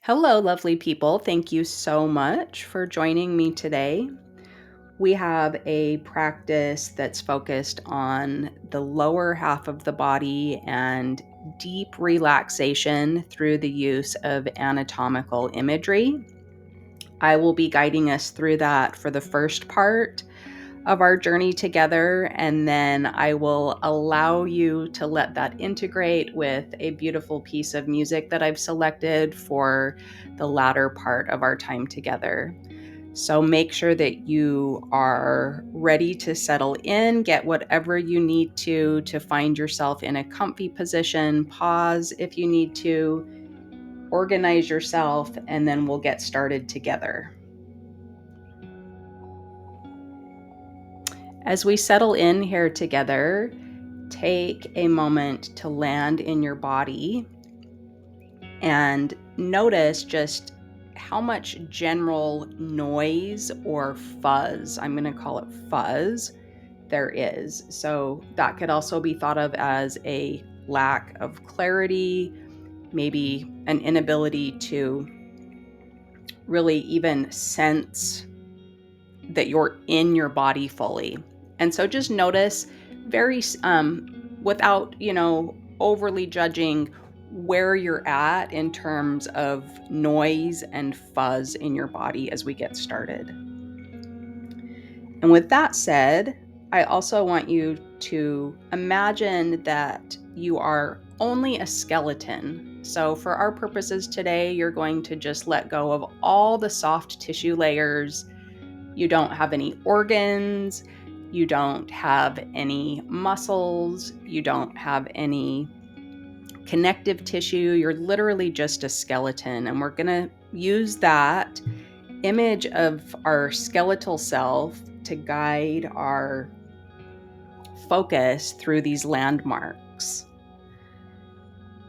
Hello, lovely people. Thank you so much for joining me today. We have a practice that's focused on the lower half of the body and deep relaxation through the use of anatomical imagery. I will be guiding us through that for the first part of our journey together, and then I will allow you to let that integrate with a beautiful piece of music that I've selected for the latter part of our time together. So make sure that you are ready to settle in, get whatever you need to find yourself in a comfy position, pause if you need to, organize yourself, and then we'll get started together. As we settle in here together, take a moment to land in your body and notice just how much general noise or fuzz, I'm going to call it fuzz, there is. So that could also be thought of as a lack of clarity, maybe an inability to really even sense that you're in your body fully. And so just notice very without, overly judging where you're at in terms of noise and fuzz in your body as we get started. And with that said, I also want you to imagine that you are only a skeleton. So for our purposes today, you're going to just let go of all the soft tissue layers. You don't have any organs, you don't have any muscles, you don't have any connective tissue. You're literally just a skeleton. And we're going to use that image of our skeletal self to guide our focus through these landmarks.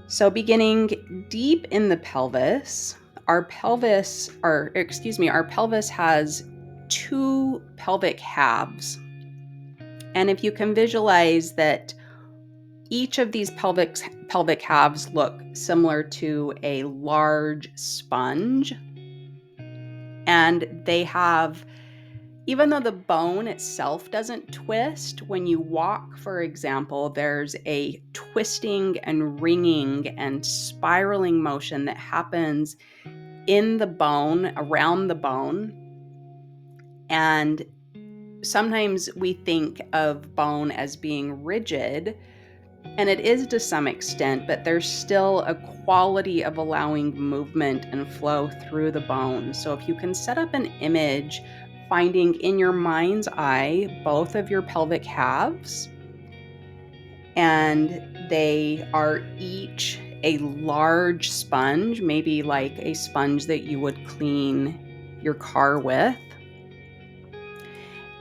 So beginning deep in the pelvis, our pelvis has two pelvic halves. And if you can visualize that each of these pelvic halves look similar to a large sponge, and they have, even though the bone itself doesn't twist, when you walk, for example, there's a twisting and ringing and spiraling motion that happens in the bone, around the bone. And sometimes we think of bone as being rigid, and it is to some extent, but there's still a quality of allowing movement and flow through the bone. So if you can set up an image, finding in your mind's eye both of your pelvic halves, and they are each a large sponge, maybe like a sponge that you would clean your car with.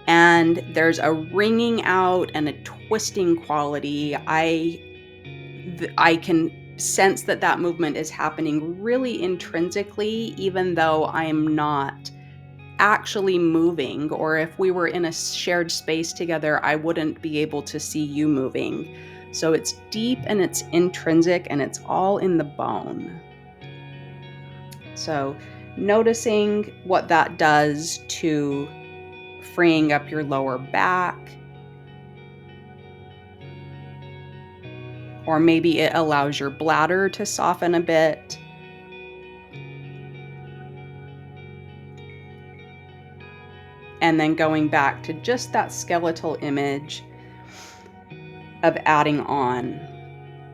And there's a wringing out and a twisting quality. I can sense that movement is happening really intrinsically, even though I'm not actually moving, or if we were in a shared space together, I wouldn't be able to see you moving. So it's deep and it's intrinsic and it's all in the bone. So noticing what that does to freeing up your lower back, or maybe it allows your bladder to soften a bit. And then going back to just that skeletal image of adding on.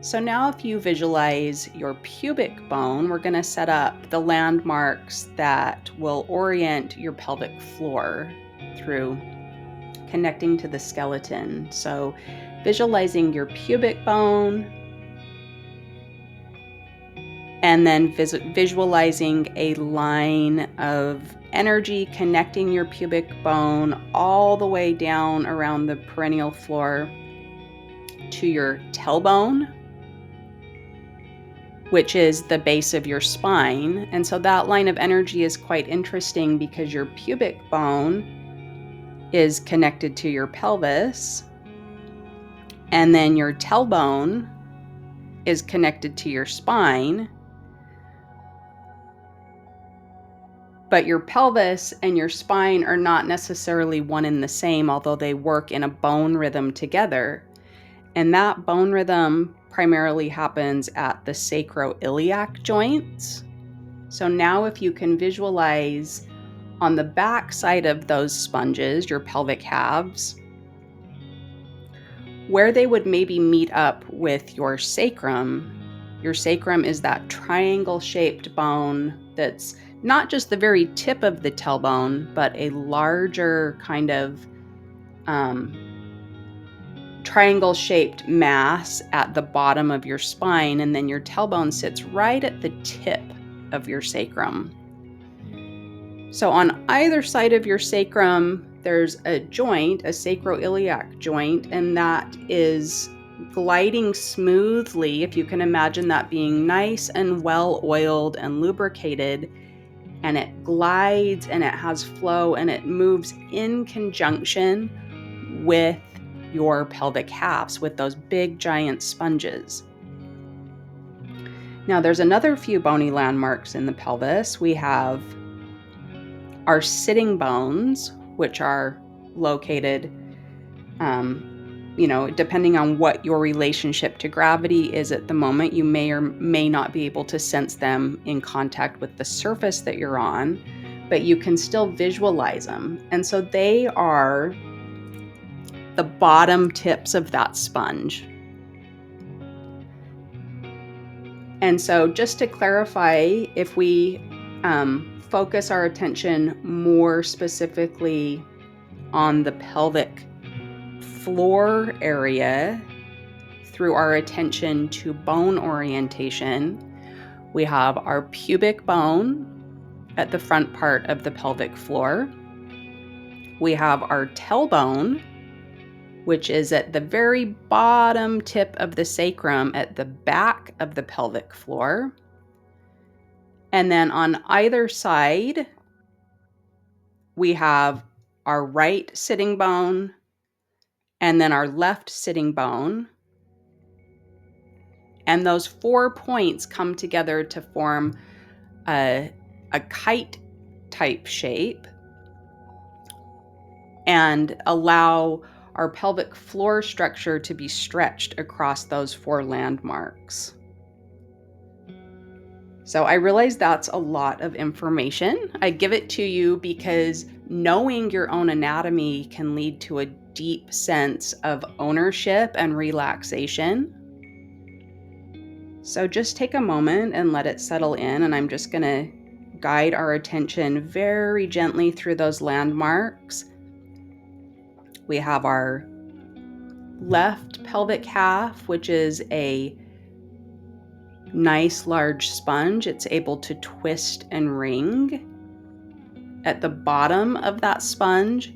So now if you visualize your pubic bone, we're going to set up the landmarks that will orient your pelvic floor through connecting to the skeleton. So visualizing your pubic bone, and then visualizing a line of energy connecting your pubic bone all the way down around the perineal floor to your tailbone, which is the base of your spine. And so that line of energy is quite interesting because your pubic bone is connected to your pelvis, and then your tailbone is connected to your spine. But your pelvis and your spine are not necessarily one and the same, although they work in a bone rhythm together. And that bone rhythm primarily happens at the sacroiliac joints. So now if you can visualize on the back side of those sponges, your pelvic halves, where they would maybe meet up with your sacrum is that triangle-shaped bone that's not just the very tip of the tailbone, but a larger kind of triangle-shaped mass at the bottom of your spine, and then your tailbone sits right at the tip of your sacrum. So on either side of your sacrum, there's a joint, a sacroiliac joint, and that is gliding smoothly, if you can imagine that being nice and well oiled and lubricated, and it glides and it has flow and it moves in conjunction with your pelvic halves, with those big giant sponges. Now there's another few bony landmarks in the pelvis. We have our sitting bones, which are located, depending on what your relationship to gravity is at the moment, you may or may not be able to sense them in contact with the surface that you're on, but you can still visualize them. And so they are the bottom tips of that sponge. And so just to clarify, if we focus our attention more specifically on the pelvic floor area through our attention to bone orientation, we have our pubic bone at the front part of the pelvic floor. We have our tailbone, which is at the very bottom tip of the sacrum at the back of the pelvic floor. And then on either side, we have our right sitting bone and then our left sitting bone. And those 4 points come together to form a kite type shape and allow our pelvic floor structure to be stretched across those 4 landmarks. So I realize that's a lot of information. I give it to you because knowing your own anatomy can lead to a deep sense of ownership and relaxation. So just take a moment and let it settle in, and I'm just going to guide our attention very gently through those landmarks. We have our left pelvic half, which is a nice large sponge. It's able to twist and ring. At the bottom of that sponge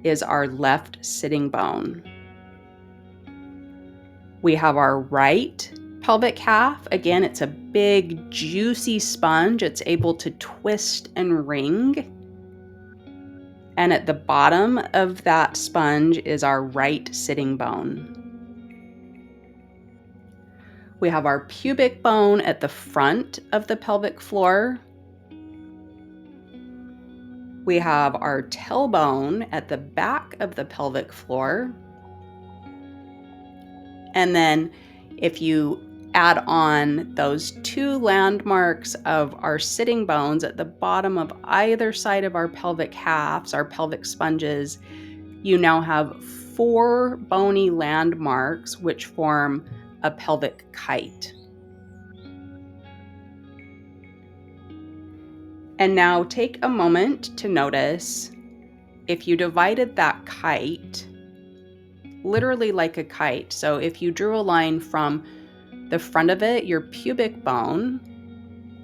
is our left sitting bone. We have our right pelvic half. Again, it's a big, juicy sponge. It's able to twist and ring. And at the bottom of that sponge is our right sitting bone. We have our pubic bone at the front of the pelvic floor. We have our tailbone at the back of the pelvic floor. And then if you add on those 2 landmarks of our sitting bones at the bottom of either side of our pelvic halves, our pelvic sponges, you now have 4 bony landmarks which form a pelvic kite. And now take a moment to notice if you divided that kite, literally like a kite. So if you drew a line from the front of it, your pubic bone,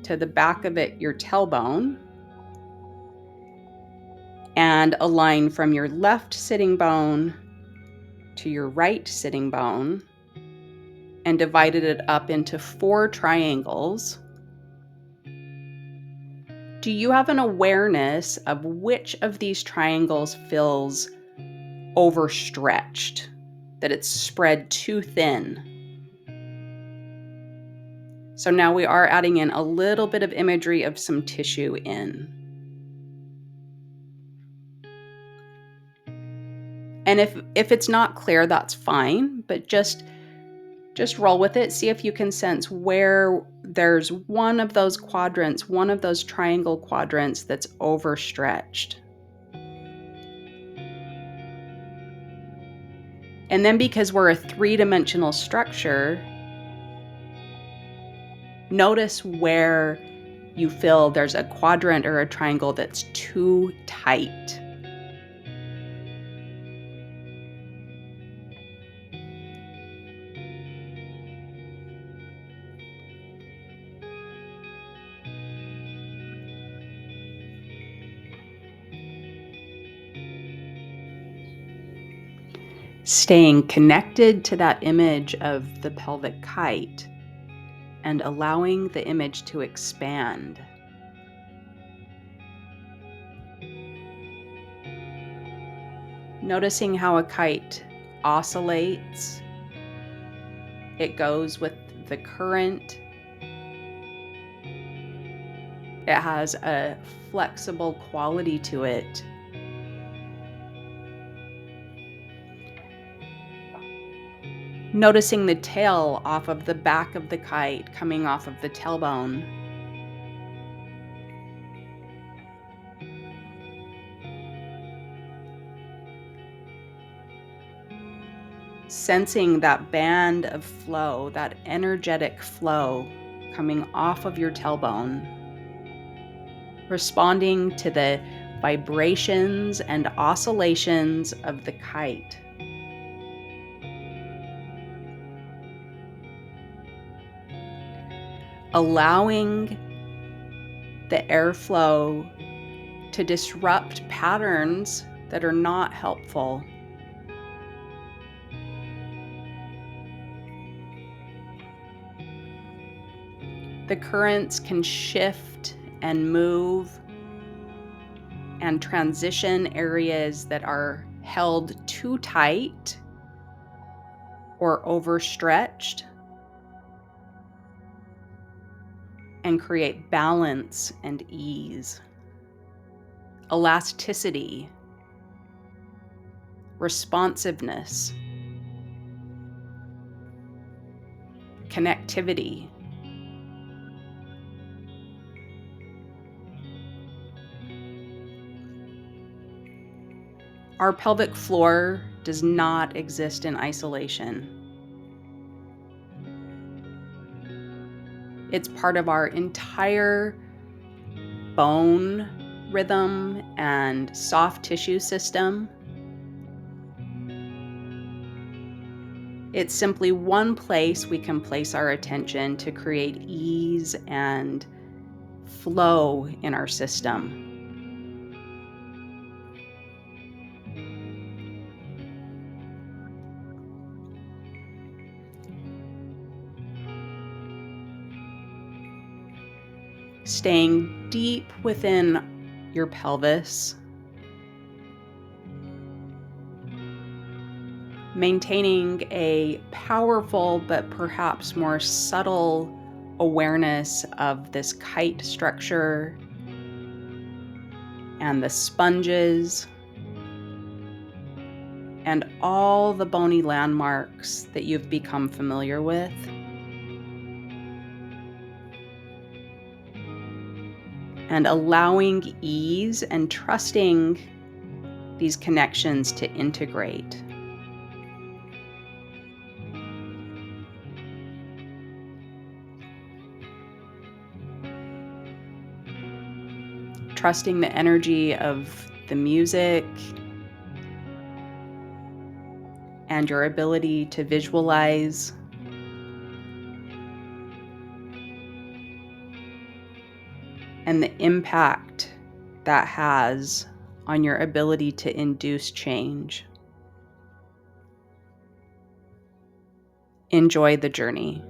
to the back of it, your tailbone, and a line from your left sitting bone to your right sitting bone, and divided it up into 4 triangles, do you have an awareness of which of these triangles feels overstretched, that it's spread too thin? So now we are adding in a little bit of imagery of some tissue in. And if it's not clear, that's fine, but just roll with it. See if you can sense where there's one of those quadrants, one of those triangle quadrants that's overstretched. And then, because we're a three-dimensional structure, notice where you feel there's a quadrant or a triangle that's too tight. Staying connected to that image of the pelvic kite and allowing the image to expand. Noticing how a kite oscillates. It goes with the current. It has a flexible quality to it. Noticing the tail off of the back of the kite coming off of the tailbone. Sensing that band of flow, that energetic flow coming off of your tailbone. Responding to the vibrations and oscillations of the kite. Allowing the airflow to disrupt patterns that are not helpful. The currents can shift and move and transition areas that are held too tight or overstretched, and create balance and ease, elasticity, responsiveness, connectivity. Our pelvic floor does not exist in isolation. It's part of our entire bone rhythm and soft tissue system. It's simply one place we can place our attention to create ease and flow in our system. Staying deep within your pelvis, maintaining a powerful but perhaps more subtle awareness of this kite structure and the sponges and all the bony landmarks that you've become familiar with. And allowing ease and trusting these connections to integrate. Trusting the energy of the music and your ability to visualize. And the impact that has on your ability to induce change. Enjoy the journey.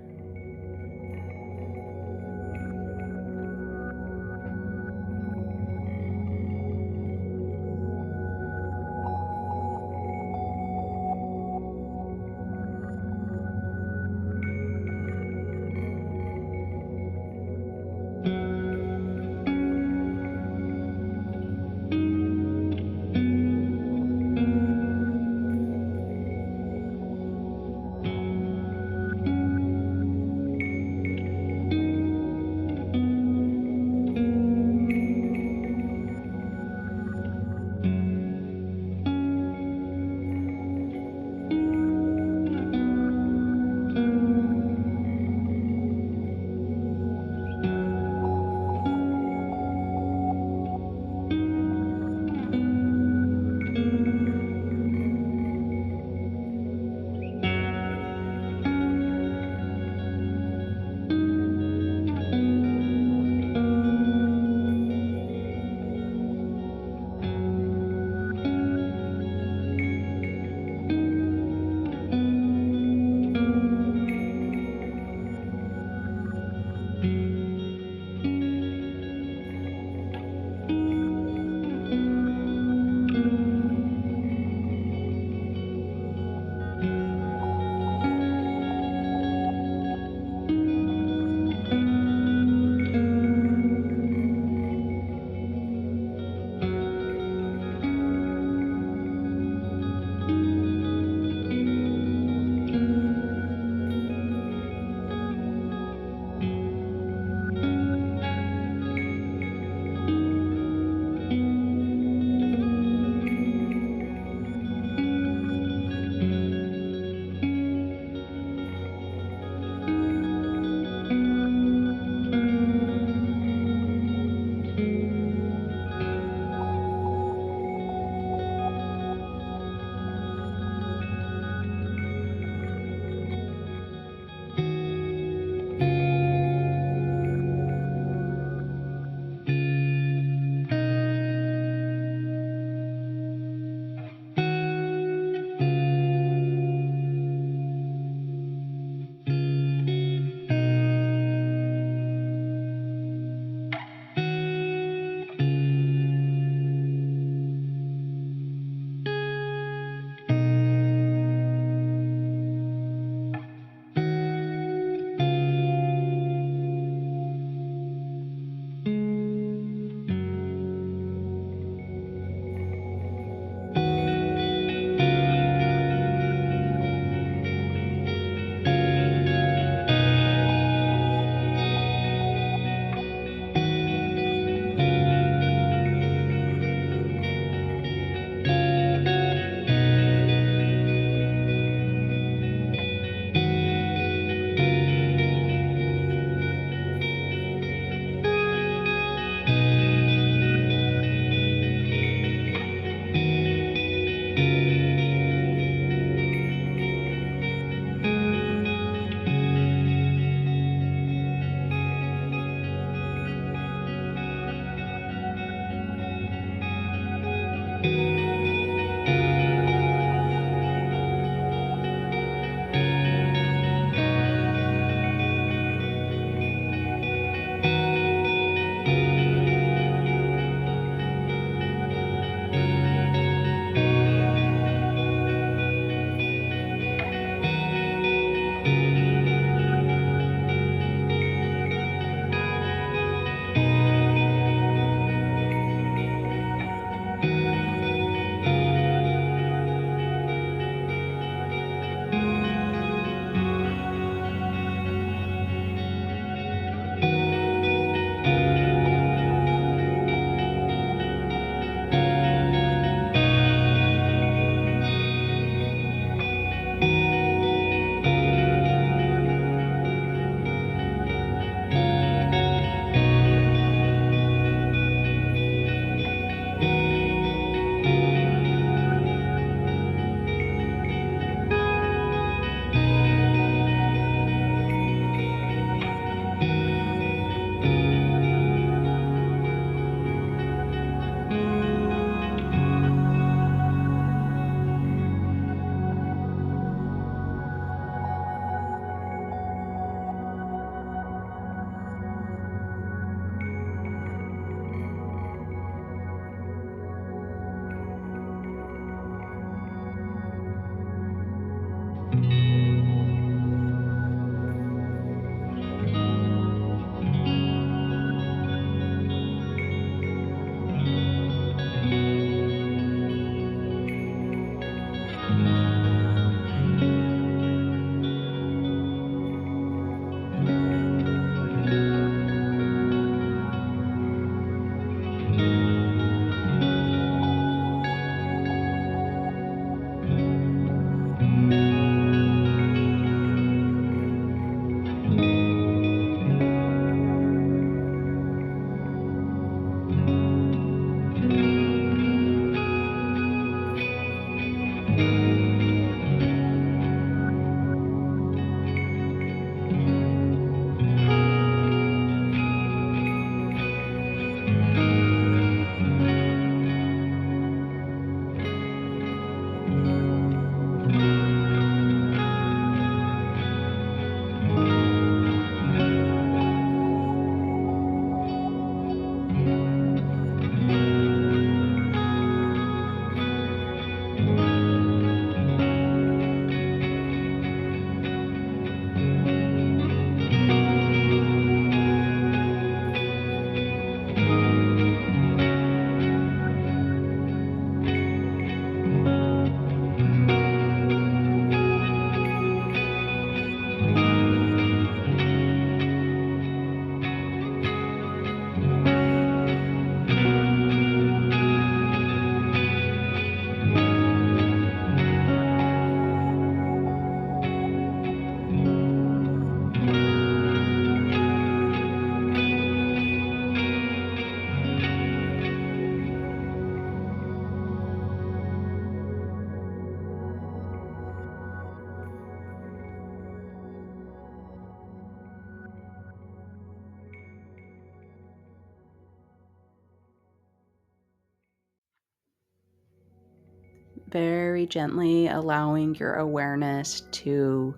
Very gently allowing your awareness to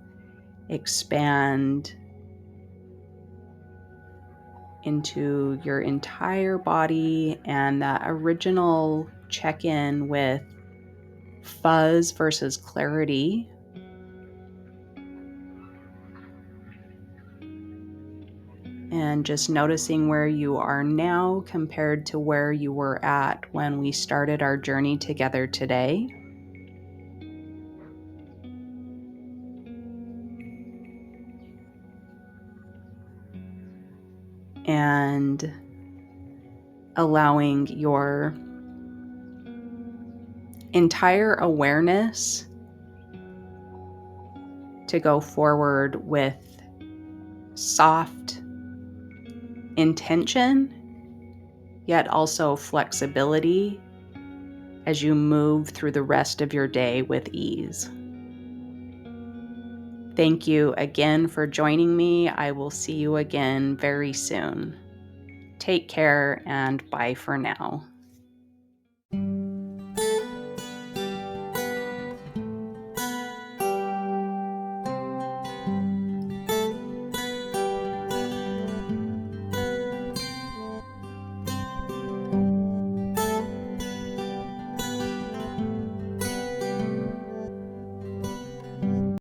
expand into your entire body, and that original check-in with fuzz versus clarity. And just noticing where you are now compared to where you were at when we started our journey together today. And allowing your entire awareness to go forward with soft intention, yet also flexibility as you move through the rest of your day with ease. Thank you again for joining me. I will see you again very soon. Take care and bye for now.